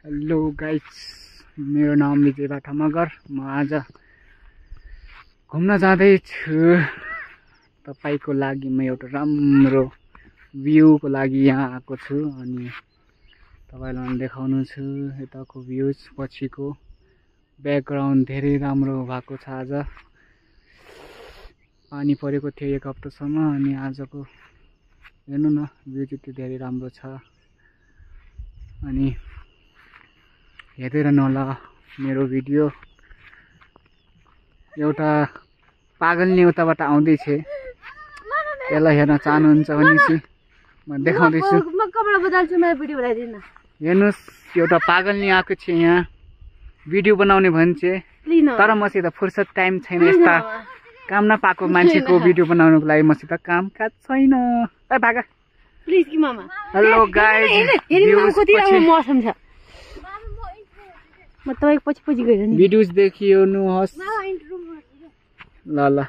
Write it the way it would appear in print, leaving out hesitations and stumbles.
Hello guys, मेरो नाम विजय मगर। म आज घुम्न जाँदैछु। तपाईको लागि म एउटा राम्रो भ्यूको लागि यहाँ आएको छु अनि तपाईलाई देखाउनु छु यताको भ्यूज। पछिको ब्याकग्राउन्ड धेरै राम्रो भएको छ। आज पानी परेको थियो 1 हप्तासम्म अनि आजको हेर्नु न भ्यू चाहिँ धेरै राम्रो छ। अनि हेर्दै रहनु होला मेरो भिडियो। एउटा पागलले उताबाट आउँदै छ, यसलाई हेर्न चाहनुहुन्छ भने चाहिँ म देखाउँदैछु। हेर्नुस्, एउटा पागलले आएको छ यहाँ भिडियो बनाउने भन्छ, तर मसित फुर्सद टाइम छैन। यस्ता काम नपाएको मान्छेको भिडियो बनाउनुको लागि मसित काम काज छैन। ए भागा प्लिज कि मामा। हेलो गाइस, मौसम छ म तपाईको पछि गएर नि भिडियोज देखियोस्। ल ल।